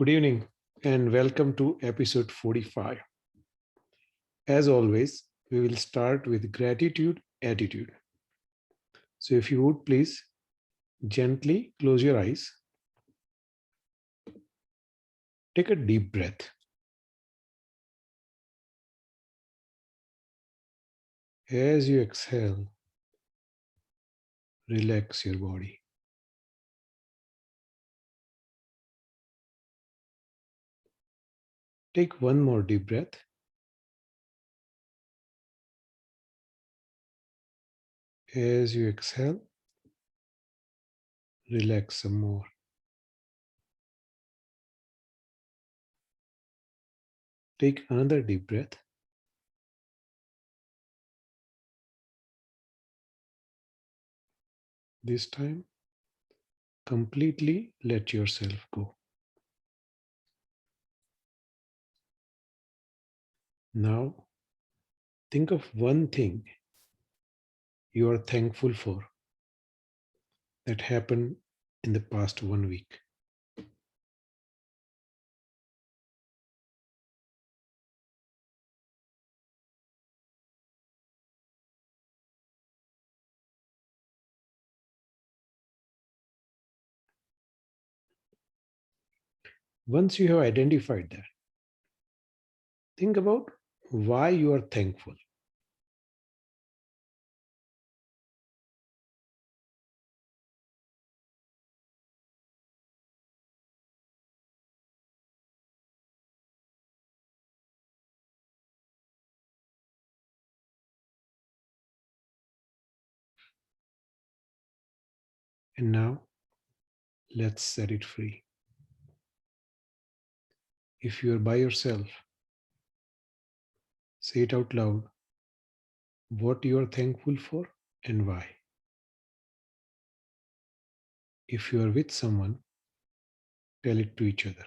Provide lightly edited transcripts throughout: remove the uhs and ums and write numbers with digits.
Good evening and welcome to episode 45. As always, we will start with gratitude attitude. So, if you would please gently close your eyes, take a deep breath. As you exhale, relax your body. Take one more deep breath. As you exhale, relax some more. Take another deep breath. This time, completely let yourself go. Now, think of one thing you are thankful for that happened in the past 1 week. Once you have identified that, think about why you are thankful. And now, let's set it free. If you are by yourself, say it out loud what you are thankful for and why. If you are with someone, tell it to each other.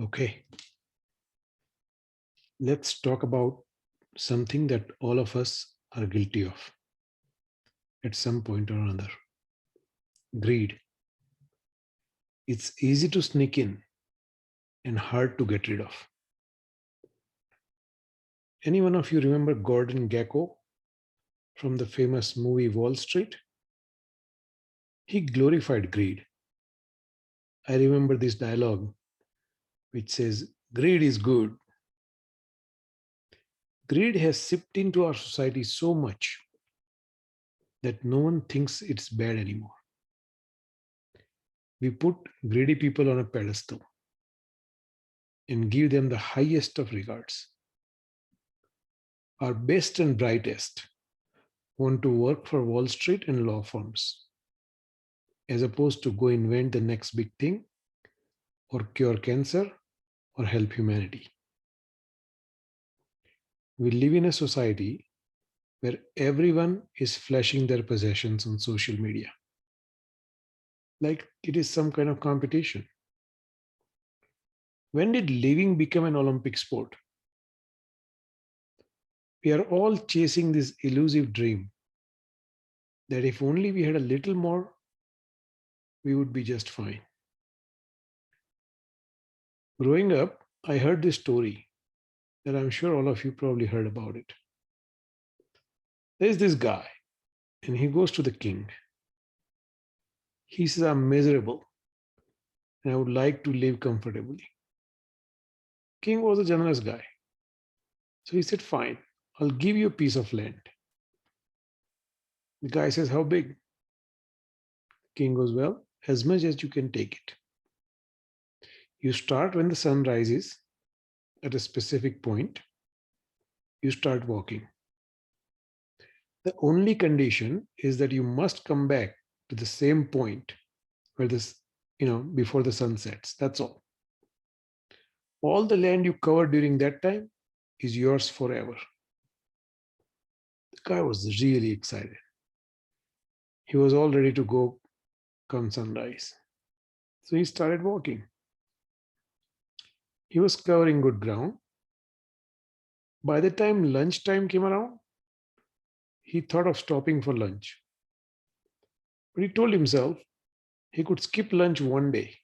Okay, let's talk about something that all of us are guilty of at some point or another: greed. It's easy to sneak in and hard to get rid of. Any one of you remember Gordon Gekko from the famous movie Wall Street? He glorified greed. I remember this dialogue which says, "Greed is good." Greed has seeped into our society so much that no one thinks it's bad anymore. We put greedy people on a pedestal and give them the highest of regards. Our best and brightest want to work for Wall Street and law firms, as opposed to go invent the next big thing or cure cancer or help humanity. We live in a society where everyone is flashing their possessions on social media, like it is some kind of competition. When did living become an Olympic sport? We are all chasing this elusive dream that if only we had a little more, we would be just fine. Growing up, I heard this story that I'm sure all of you probably heard about it. There's this guy, and he goes to the king. He says, "I'm miserable and I would like to live comfortably." King was a generous guy. So he said, "Fine, I'll give you a piece of land." The guy says, "How big?" King goes, "Well, as much as you can take it. You start when the sun rises at a specific point, you start walking. The only condition is that you must come back to the same point where before the sun sets. That's all. All the land you cover during that time is yours forever." The guy was really excited. He was all ready to go come sunrise. So he started walking. He was covering good ground. By the time lunchtime came around, he thought of stopping for lunch. But he told himself he could skip lunch one day.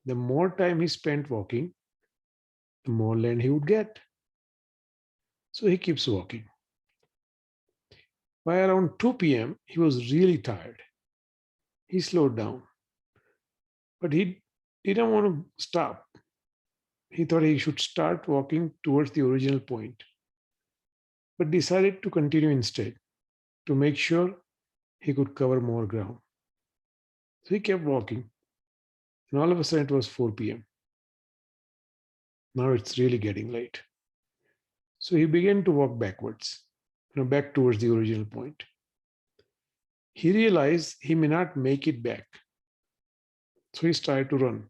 The more time he spent walking, the more land he would get. So he keeps walking. By around 2 p.m., he was really tired. He slowed down, but he didn't want to stop. He thought he should start walking towards the original point, but decided to continue instead to make sure he could cover more ground. So he kept walking, and all of a sudden it was 4 p.m. Now it's really getting late. So he began to walk backwards, back towards the original point. He realized he may not make it back. So he started to run.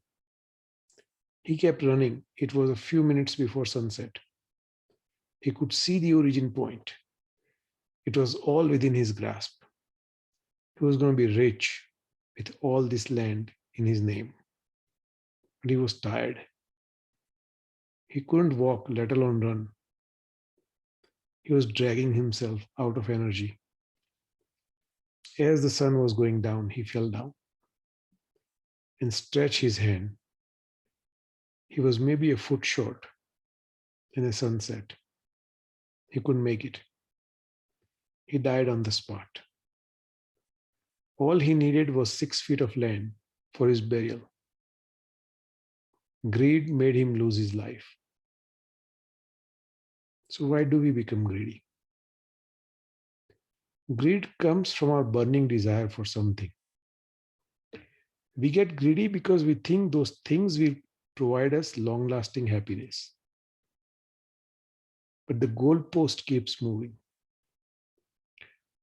He kept running. It was a few minutes before sunset. He could see the origin point. It was all within his grasp. He was going to be rich with all this land in his name. But he was tired. He couldn't walk, let alone run. He was dragging himself out of energy. As the sun was going down, he fell down and stretched his hand. He was maybe a foot short in the sunset. He couldn't make it. He died on the spot. All he needed was 6 feet of land for his burial. Greed made him lose his life. So why do we become greedy? Greed comes from our burning desire for something. We get greedy because we think those things will provide us long-lasting happiness. But the goalpost keeps moving.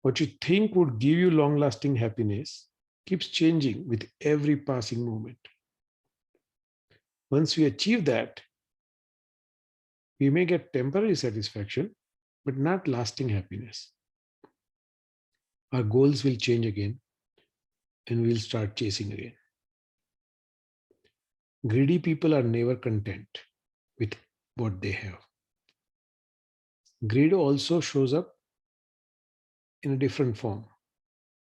What you think would give you long-lasting happiness keeps changing with every passing moment. Once we achieve that, we may get temporary satisfaction, but not lasting happiness. Our goals will change again, and we'll start chasing again. Greedy people are never content with what they have. Greed also shows up in a different form.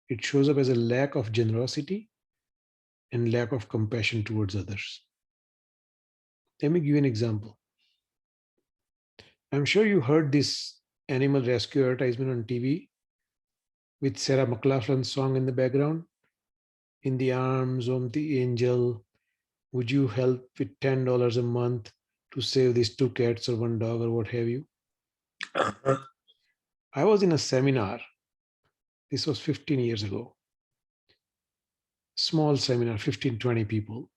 It shows up as a lack of generosity and lack of compassion towards others. Let me give you an example. I'm sure you heard this animal rescue advertisement on TV with Sarah McLachlan's song in the background. In the arms of the angel, would you help with $10 a month to save these two cats or one dog or what have you? I was in a seminar. This was 15 years ago. Small seminar, 15, 20 people,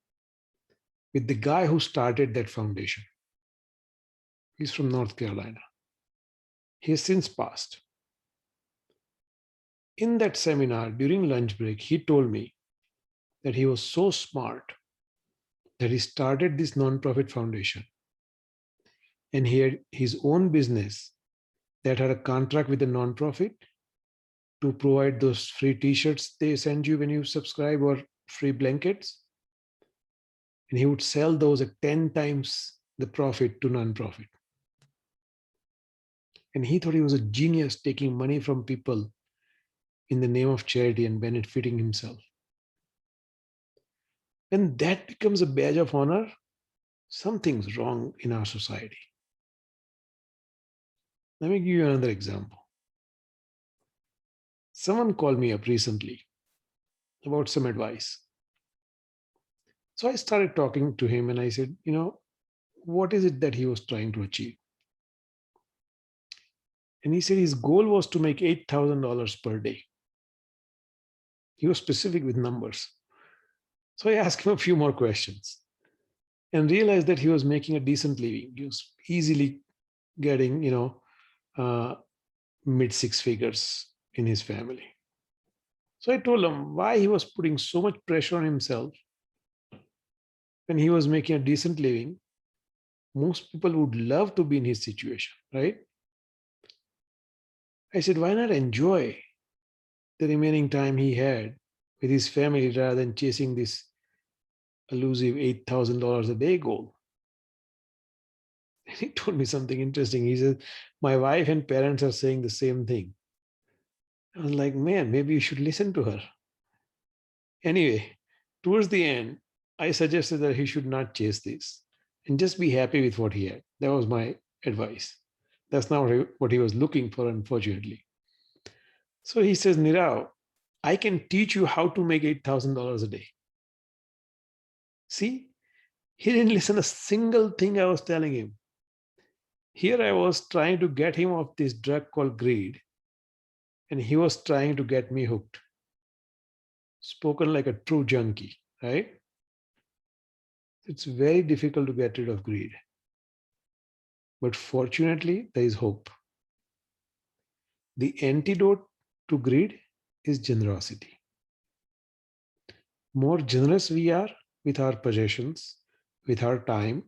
with the guy who started that foundation. He's from North Carolina. He has since passed. In that seminar, during lunch break, he told me that he was so smart that he started this nonprofit foundation. And he had his own business that had a contract with the nonprofit to provide those free t-shirts they send you when you subscribe or free blankets. And he would sell those at 10 times the profit to nonprofit. And he thought he was a genius taking money from people in the name of charity and benefiting himself. When that becomes a badge of honor, something's wrong in our society. Let me give you another example. Someone called me up recently about some advice. So I started talking to him and I said, what is it that he was trying to achieve? And he said his goal was to make $8,000 per day. He was specific with numbers. So I asked him a few more questions and realized that he was making a decent living. He was easily getting, mid six figures in his family. So I told him why he was putting so much pressure on himself when he was making a decent living. Most people would love to be in his situation, right? I said, why not enjoy the remaining time he had with his family rather than chasing this elusive $8,000 a day goal. And he told me something interesting. He said, my wife and parents are saying the same thing. I was like, man, maybe you should listen to her. Anyway, towards the end, I suggested that he should not chase this and just be happy with what he had. That was my advice. That's not what he was looking for, unfortunately. So he says, Nirav, I can teach you how to make $8,000 a day. See, he didn't listen a single thing I was telling him. Here I was trying to get him off this drug called greed, and he was trying to get me hooked. Spoken like a true junkie, right? It's very difficult to get rid of greed. But fortunately, there is hope. The antidote to greed is generosity. More generous we are with our possessions, with our time,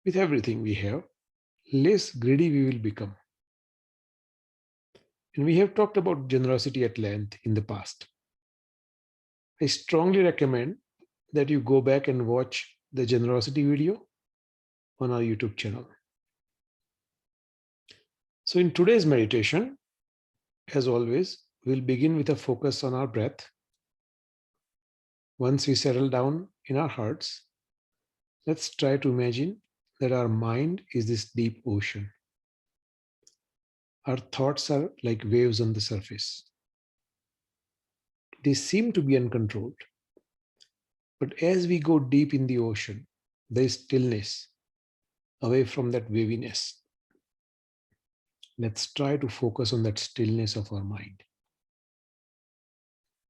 with everything we have, less greedy we will become. And we have talked about generosity at length in the past. I strongly recommend that you go back and watch the generosity video on our YouTube channel. So, in today's meditation, as always, we'll begin with a focus on our breath. Once we settle down in our hearts, let's try to imagine that our mind is this deep ocean. Our thoughts are like waves on the surface. They seem to be uncontrolled. But as we go deep in the ocean, there is stillness away from that waviness. Let's try to focus on that stillness of our mind.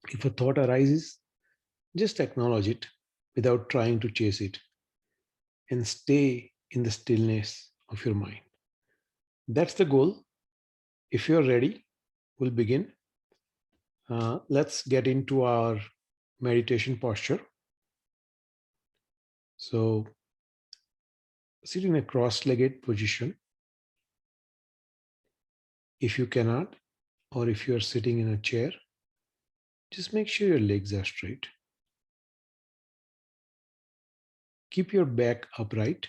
If a thought arises, just acknowledge it without trying to chase it and stay in the stillness of your mind. That's the goal. If you're ready, we'll begin. Let's get into our meditation posture. So, sit in a cross-legged position. If you cannot, or if you're sitting in a chair, just make sure your legs are straight. Keep your back upright,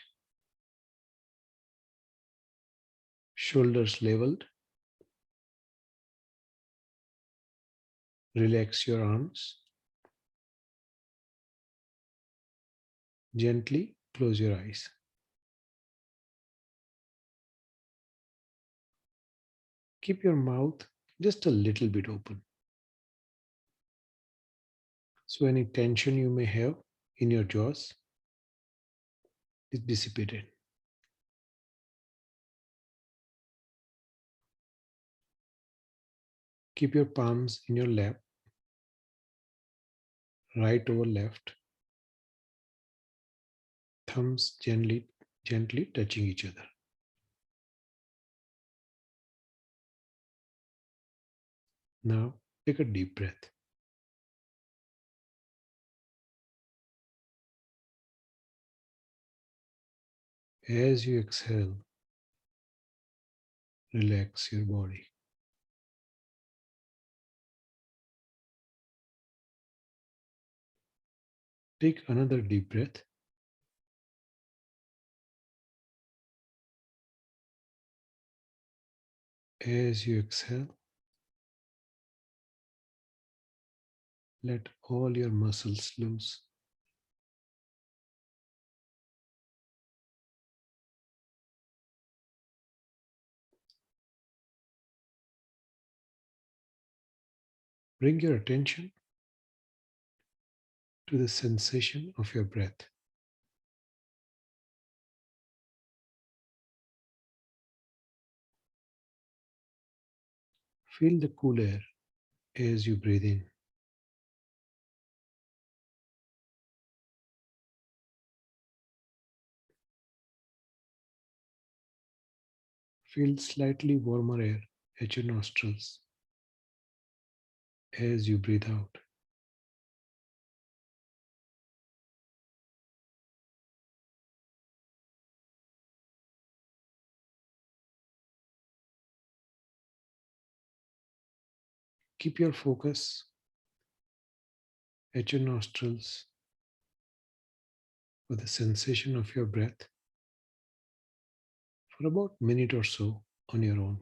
shoulders leveled. Relax your arms. Gently close your eyes. Keep your mouth just a little bit open. So any tension you may have in your jaws is dissipated. Keep your palms in your lap, right over left, thumbs gently touching each other. Now take a deep breath. As you exhale, relax your body. Take another deep breath. As you exhale, let all your muscles loose. Bring your attention to the sensation of your breath. Feel the cool air as you breathe in. Feel slightly warmer air at your nostrils as you breathe out. Keep your focus at your nostrils with the sensation of your breath for about a minute or so on your own.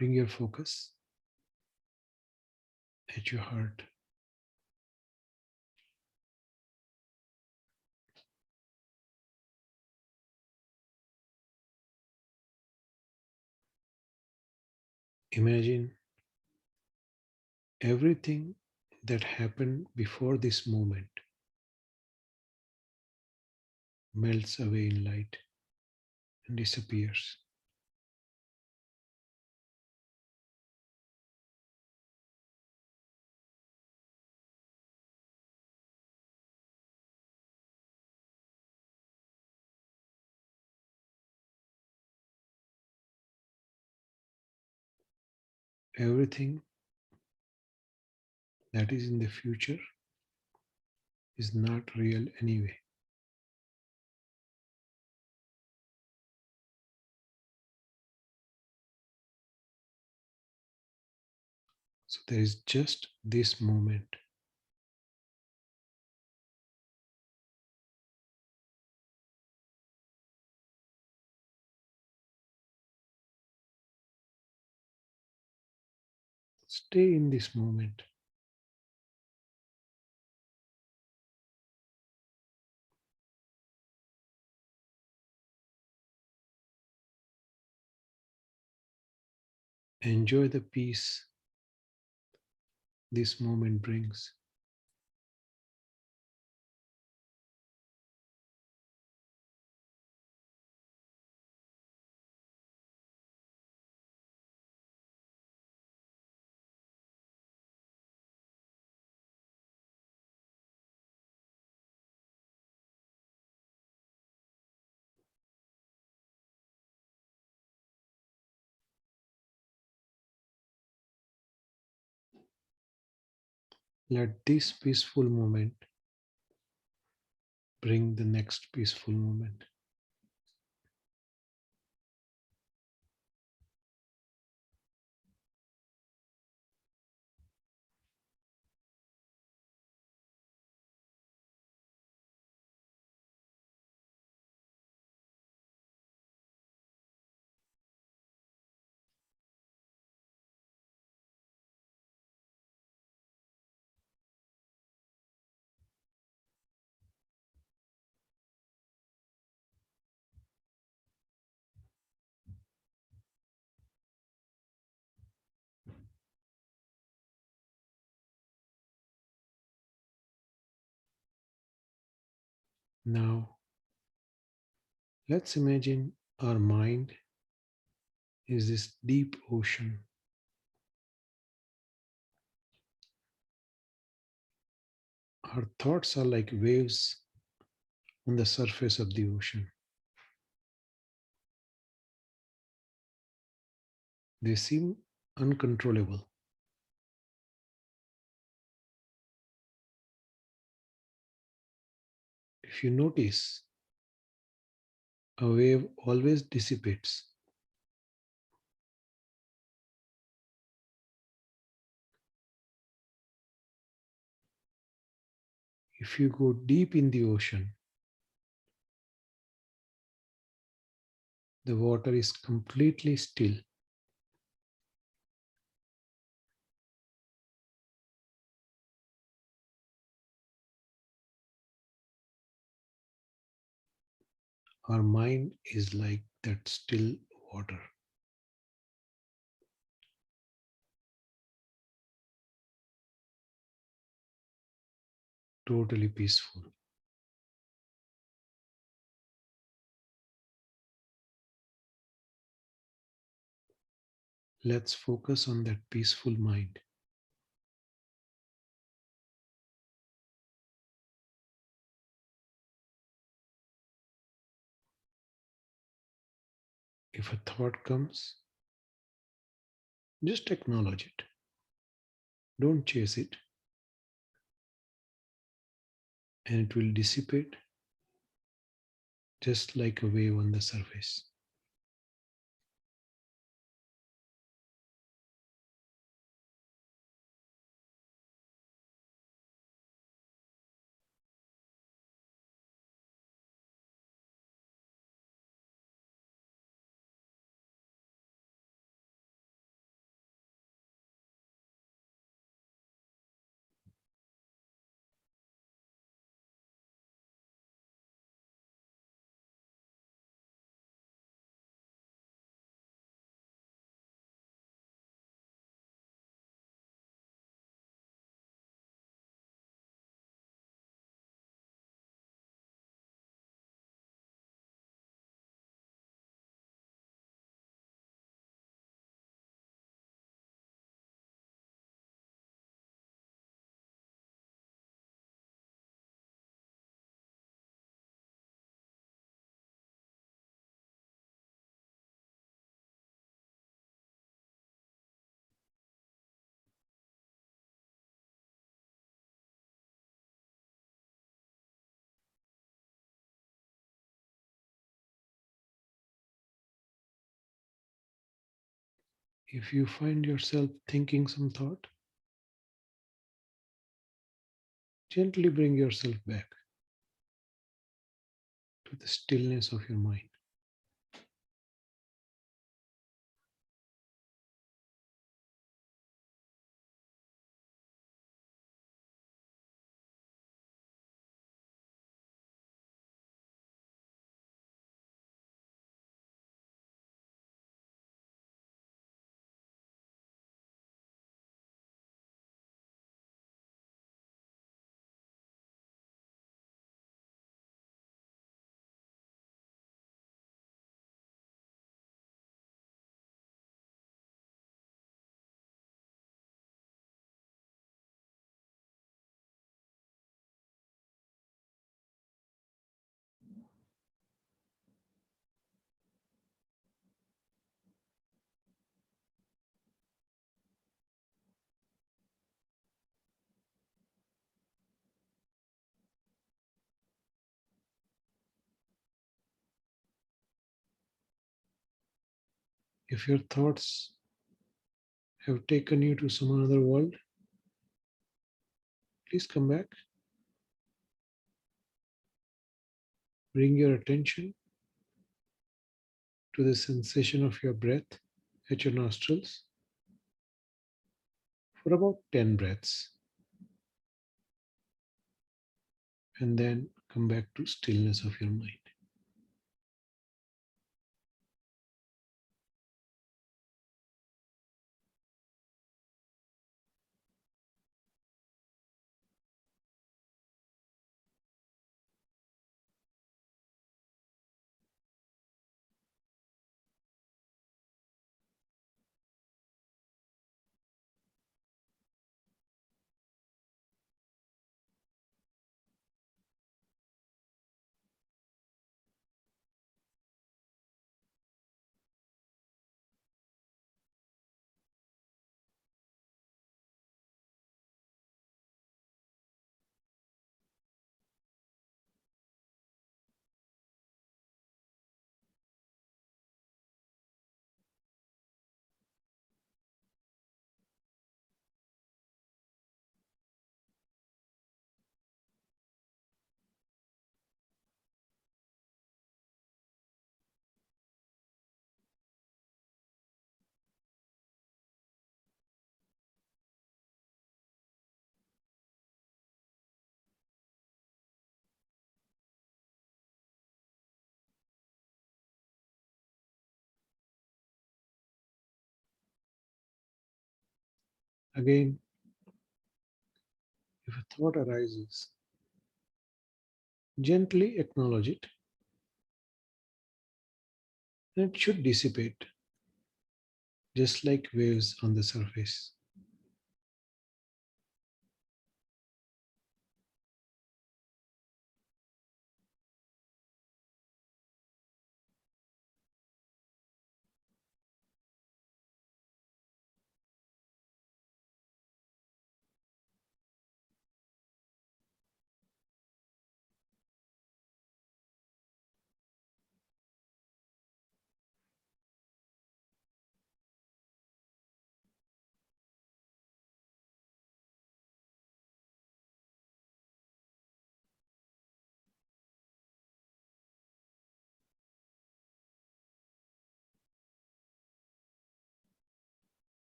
Bring your focus at your heart. Imagine everything that happened before this moment melts away in light and disappears. Everything that is in the future is not real anyway. So there is just this moment. Stay in this moment. Enjoy the peace this moment brings. Let this peaceful moment bring the next peaceful moment. Now, let's imagine our mind is this deep ocean. Our thoughts are like waves on the surface of the ocean. They seem uncontrollable. If you notice, a wave always dissipates. If you go deep in the ocean, the water is completely still. Our mind is like that still water, totally peaceful. Let's focus on that peaceful mind. If a thought comes, just acknowledge it. Don't chase it, and it will dissipate just like a wave on the surface. If you find yourself thinking some thought, gently bring yourself back to the stillness of your mind. If your thoughts have taken you to some other world, please come back. Bring your attention to the sensation of your breath at your nostrils for about 10 breaths, and then come back to stillness of your mind. Again, if a thought arises, gently acknowledge it, and it should dissipate, just like waves on the surface.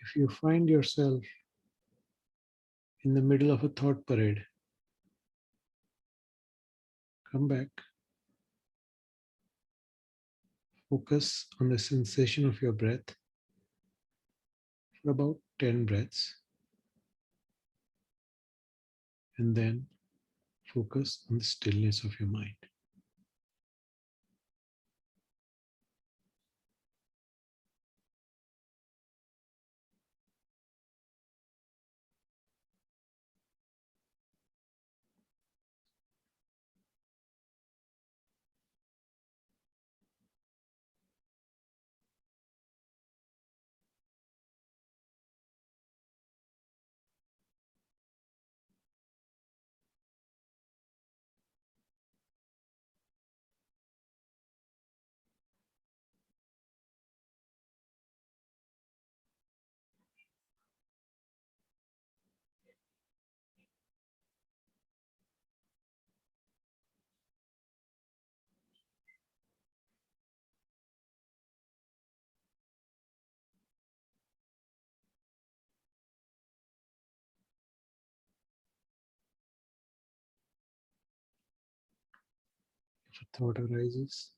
If you find yourself in the middle of a thought parade, come back, focus on the sensation of your breath for about 10 breaths, and then focus on the stillness of your mind. If a thought arises,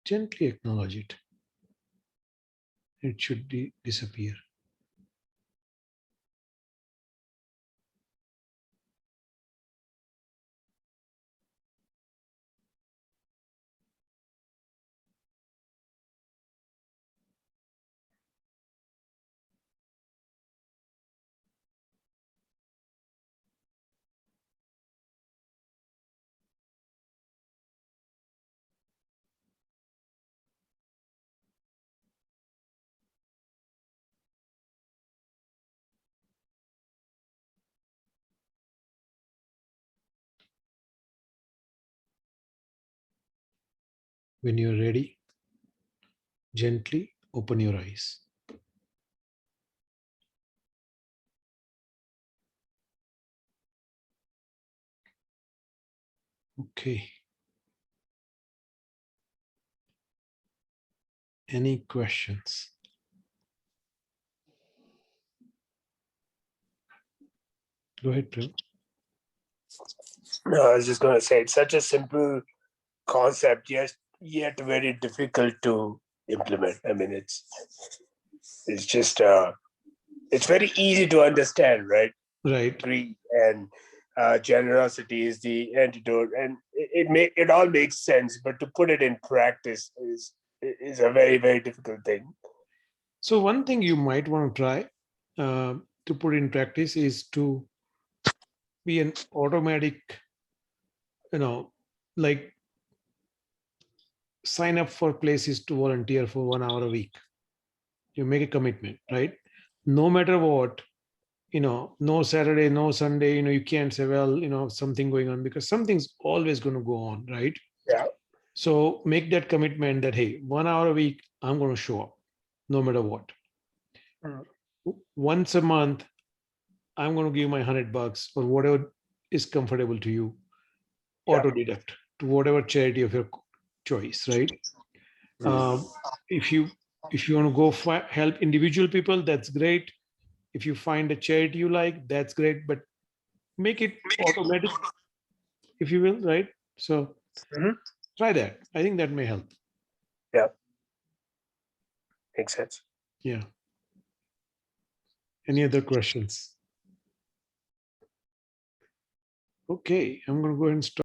gently acknowledge it. It should disappear. When you're ready, gently open your eyes. Okay. Any questions? Go ahead, Prem. No, I was just going to say it's such a simple concept, yet very difficult to implement. I mean, it's just it's very easy to understand, right? Right. Greed and generosity is the antidote, and it all makes sense. But to put it in practice is a very very difficult thing. So one thing you might want to try to put in practice is to be an automatic, you know, like sign up for places to volunteer for 1 hour a week. You make a commitment, right? No matter what, no Saturday, no Sunday, you can't say, well, something going on, because something's always going to go on, right? Yeah. So make that commitment that, hey, 1 hour a week, I'm going to show up no matter what. Mm. Once a month, I'm going to give my $100 or whatever is comfortable to you, Yeah. auto deduct to whatever charity of your choice, right? Mm. If you want to go help individual people, that's great. If you find a charity you like, that's great, but make it automatic, if you will, right? So Mhm. try that. I think that may help. Yeah. Makes sense. Yeah. Any other questions? Okay, I'm going to go ahead and stop.